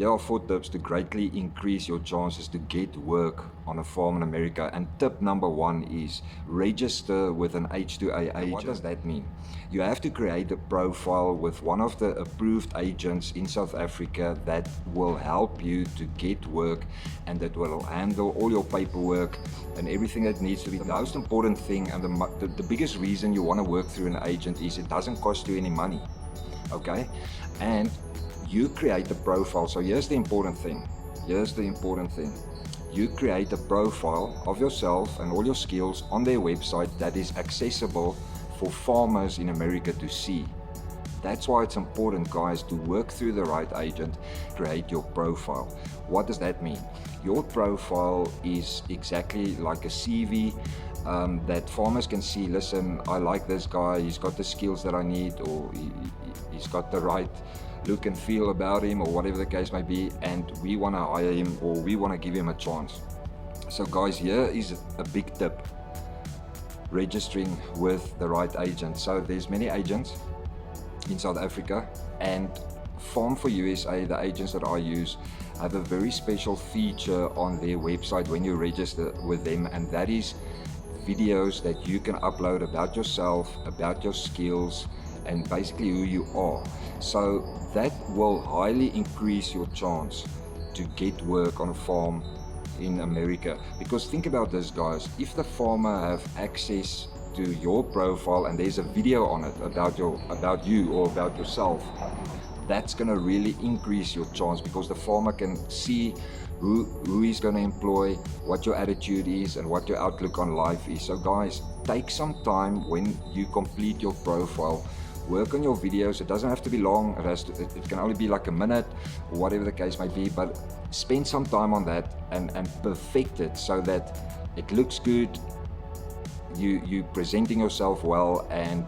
Here are 4 tips to greatly increase your chances to get work on a farm in America. And tip number 1 is register with an H2A agent. What does that mean? You have to create a profile with one of the approved agents in South Africa that will help you to get work and that will handle all your paperwork and everything that needs to be done. The most important thing and the biggest reason you want to work through an agent is it doesn't cost you any money. Okay? And you create a profile. So here's the important thing. You create a profile of yourself and all your skills on their website that is accessible for farmers in America to see. That's why it's important, guys, to work through the right agent, create your profile. What does that mean? Your profile is exactly like a CV that farmers can see, listen, I like this guy, he's got the skills that I need, or he's got the right look and feel about him, or whatever the case may be, and we want to hire him, or we want to give him a chance. So guys, here is a big tip: registering with the right agent. So there's many agents in South Africa, and Farm for USA, the agents that I use, have a very special feature on their website when you register with them, and that is videos that you can upload about yourself, about your skills, and basically who you are. So that will highly increase your chance to get work on a farm in America. Because think about this, guys, if the farmer have access to your profile and there's a video on it about you or about yourself, that's going to really increase your chance, because the farmer can see who he's going to employ, what your attitude is, and what your outlook on life is. So guys, take some time when you complete your profile. Work on your videos. It doesn't have to be long. It can only be like a minute or whatever the case may be, but spend some time on that and perfect it so that it looks good, you presenting yourself well, and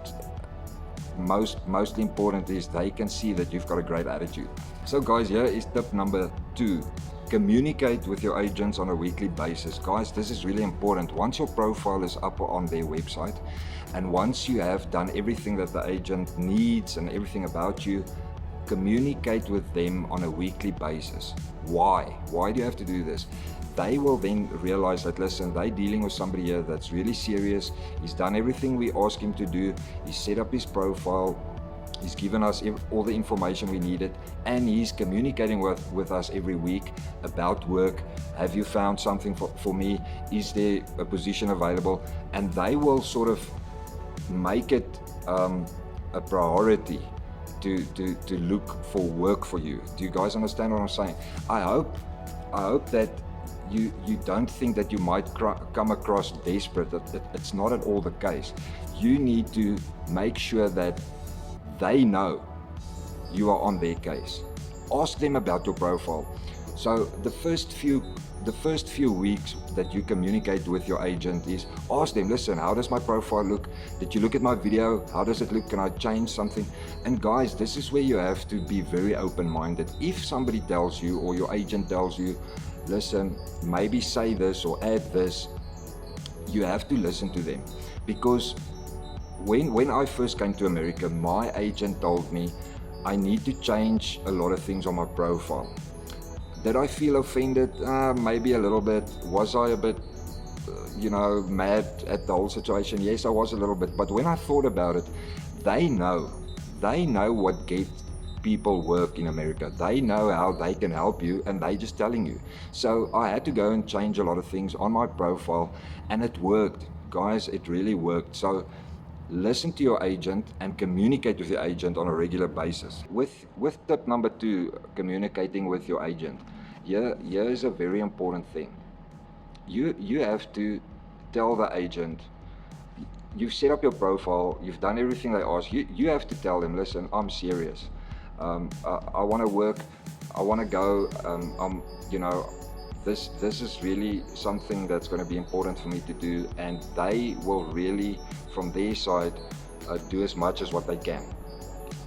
mostly important is they can see that you've got a great attitude. So guys, here is tip number 2. Communicate with your agents on a weekly basis. Guys, this is really important. Once your profile is up on their website, and once you have done everything that the agent needs and everything about you, communicate with them on a weekly basis. Why? Why do you have to do this? They will then realize that, listen, they're dealing with somebody here that's really serious. He's done everything we asked him to do. He's set up his profile. He's given us all the information we needed, and he's communicating with us every week about work. Have you found something for me? Is there a position available? And they will sort of make it a priority to look for work for you. Do you guys understand what I'm saying? I hope that you don't think that you might come across desperate. It's not at all the case. You need to make sure that they know you are on their case. Ask them about your profile. So the first few weeks that you communicate with your agent is ask them, listen, how does my profile look? Did you look at my video? How does it look? Can I change something? And guys, this is where you have to be very open-minded. If somebody tells you, or your agent tells you, listen, maybe say this or add this, you have to listen to them. Because when I first came to America, my agent told me I need to change a lot of things on my profile. Did I feel offended? Maybe a little bit. Was I a bit, mad at the whole situation? Yes, I was a little bit. But when I thought about it, they know what gets people work in America. They know how they can help you, and they just telling you. So I had to go and change a lot of things on my profile, and it worked. Guys, it really worked. So listen to your agent and communicate with your agent on a regular basis. With tip number 2, communicating with your agent. Here is a very important thing. You have to tell the agent, you've set up your profile, you've done everything they ask. You have to tell them, listen, I'm serious. I want to work. I want to go. This is really something that's going to be important for me to do, and they will really, from their side, do as much as what they can.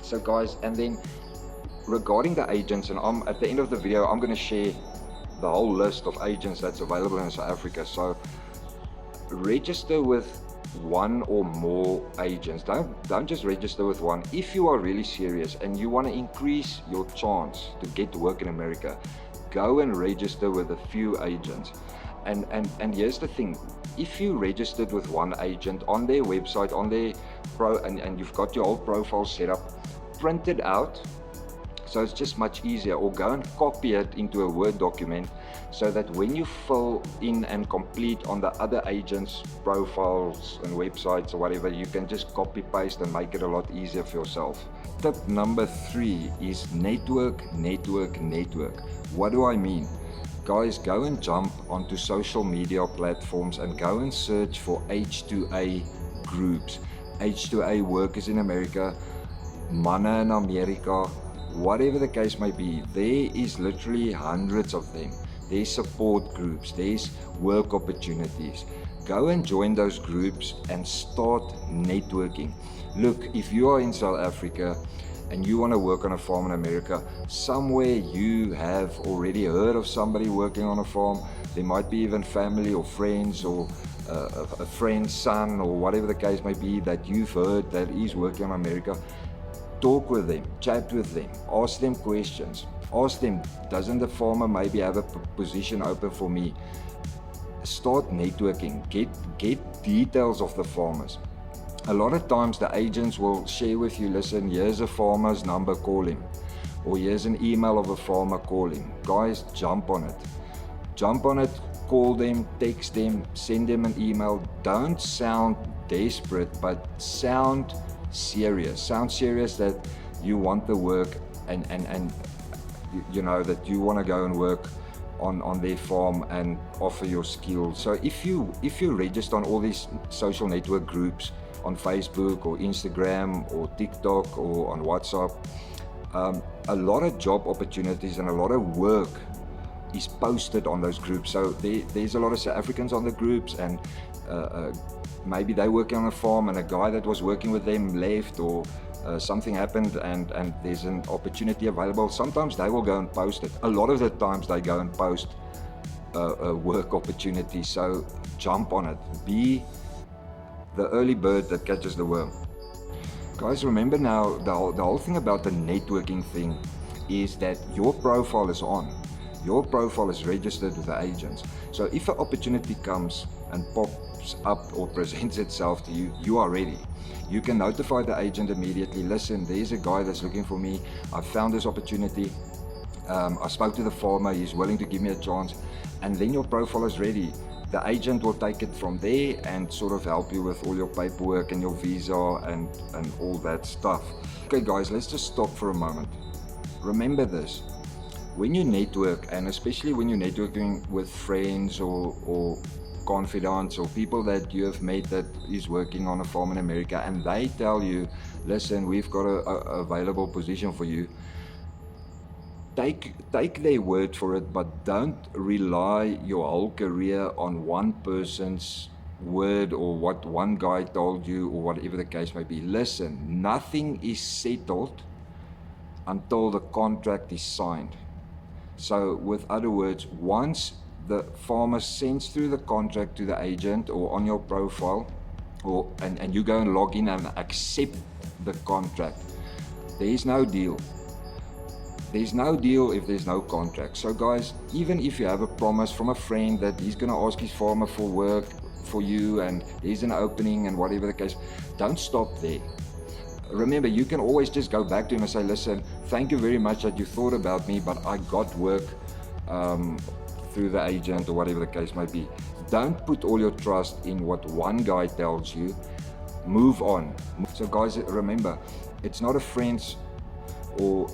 So guys, and then regarding the agents, and at the end of the video, I'm going to share the whole list of agents that's available in South Africa. So register with one or more agents. Don't just register with one. If you are really serious and you want to increase your chance to get work in America, go and register with a few agents. And here's the thing, if you registered with one agent on their website, on their and you've got your whole profile set up, print it out, so it's just much easier, or go and copy it into a Word document, so that when you fill in and complete on the other agents' profiles and websites or whatever, you can just copy paste and make it a lot easier for yourself. Tip number 3 is network. What do I mean? Guys, go and jump onto social media platforms and go and search for H2A groups, H2A workers in America, manne in America, whatever the case may be. There is literally hundreds of them. There's support groups, there's work opportunities. Go and join those groups and start networking. Look, if you are in South Africa and you want to work on a farm in America, somewhere you have already heard of somebody working on a farm. There might be even family or friends, or a friend's son, or whatever the case may be, that you've heard that is working on America. Talk with them, chat with them, ask them questions. Ask them, doesn't the farmer maybe have a position open for me? Start networking, get details of the farmers. A lot of times the agents will share with you, listen, here's a farmer's number, call him. Or here's an email of a farmer, call him. Guys, jump on it. Call them, text them, send them an email. Don't sound desperate, but sound serious. Sound serious that you want the work, and you know that you want to go and work on their farm and offer your skills. So if you register on all these social network groups, on Facebook or Instagram or TikTok or on WhatsApp, a lot of job opportunities and a lot of work is posted on those groups. So there's a lot of South Africans on the groups, and maybe they're working on a farm and a guy that was working with them left, or something happened and there's an opportunity available. Sometimes they will go and post it. A lot of the times they go and post work opportunities. So jump on it. Be the early bird that catches the worm. Guys, remember now, the whole thing about the networking thing is that your profile is on. Your profile is registered with the agents. So if an opportunity comes and pops up or presents itself to you, you are ready. You can notify the agent immediately. Listen, there's a guy that's looking for me. I found this opportunity. I spoke to the farmer. He's willing to give me a chance. And then your profile is ready. The agent will take it from there and sort of help you with all your paperwork and your visa and all that stuff. Okay guys, let's just stop for a moment. Remember this. When you network, and especially when you're networking with friends or confidants or people that you have met that is working on a farm in America, and they tell you, listen, we've got a available position for you, take their word for it, but don't rely your whole career on one person's word or what one guy told you or whatever the case may be. Listen, nothing is settled until the contract is signed. So with other words, once the farmer sends through the contract to the agent or on your profile, and you go and log in and accept the contract, there is no deal. There's no deal if there's no contract. So guys, even if you have a promise from a friend that he's going to ask his farmer for work for you and there's an opening and whatever the case, don't stop there. Remember, you can always just go back to him and say, listen, thank you very much that you thought about me, but I got work through the agent or whatever the case might be. Don't put all your trust in what one guy tells you. Move on. So guys, remember, it's not a friend's or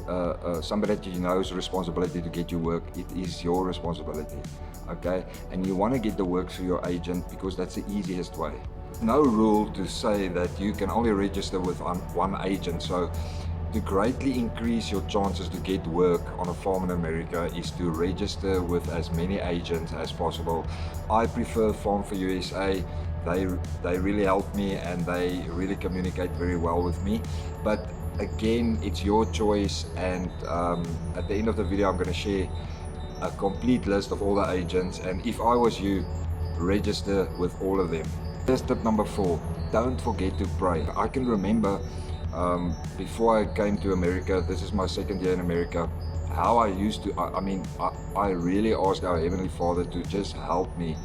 somebody that you know's responsibility to get you work. It is your responsibility, okay? And you want to get the work through your agent because that's the easiest way. No rule to say that you can only register with one agent. So to greatly increase your chances to get work on a farm in America is to register with as many agents as possible. I prefer Farm for USA. They really help me and they really communicate very well with me. But again, it's your choice, and at the end of the video I'm going to share a complete list of all the agents, and if I was you, register with all of them. Here's tip number 4. Don't forget to pray. I can remember before I came to America, this is my second year in America, how I used to, I really asked our Heavenly Father to just help me.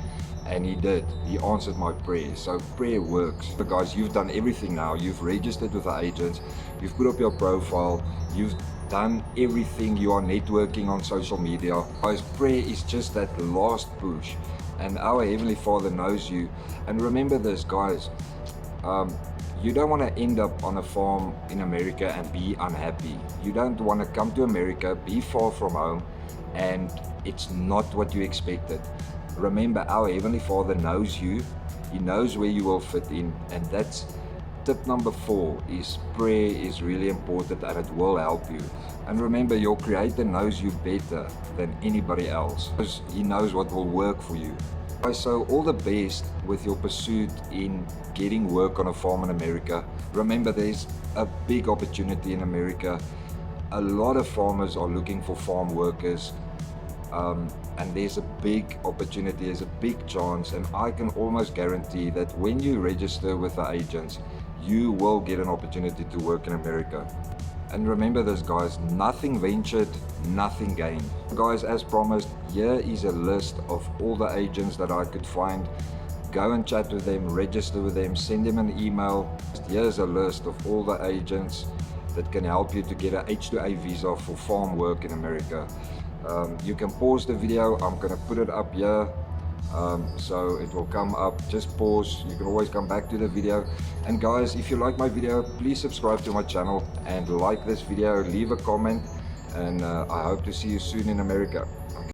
And He did. He answered my prayer. So prayer works. But guys, you've done everything now. You've registered with the agents. You've put up your profile. You've done everything. You are networking on social media. Guys, prayer is just that last push. And our Heavenly Father knows you. And remember this, guys. You don't want to end up on a farm in America and be unhappy. You don't want to come to America, be far from home, and it's not what you expected. Remember, our Heavenly Father knows you. He knows where you will fit in, and that's tip number 4 is prayer is really important, and it will help you. And remember, your Creator knows you better than anybody else, because He knows what will work for you. So all the best with your pursuit in getting work on a farm in America. Remember, there's a big opportunity in America. A lot of farmers are looking for farm workers. And there's a big opportunity, there's a big chance, and I can almost guarantee that when you register with the agents, you will get an opportunity to work in America. And remember this, guys, nothing ventured, nothing gained. Guys, as promised, here is a list of all the agents that I could find. Go and chat with them, register with them, send them an email. Here's a list of all the agents that can help you to get a H2A visa for farm work in America. You can pause the video. I'm going to put it up here, so it will come up. Just pause. You can always come back to the video. And guys, if you like my video, please subscribe to my channel and like this video, leave a comment, and I hope to see you soon in America.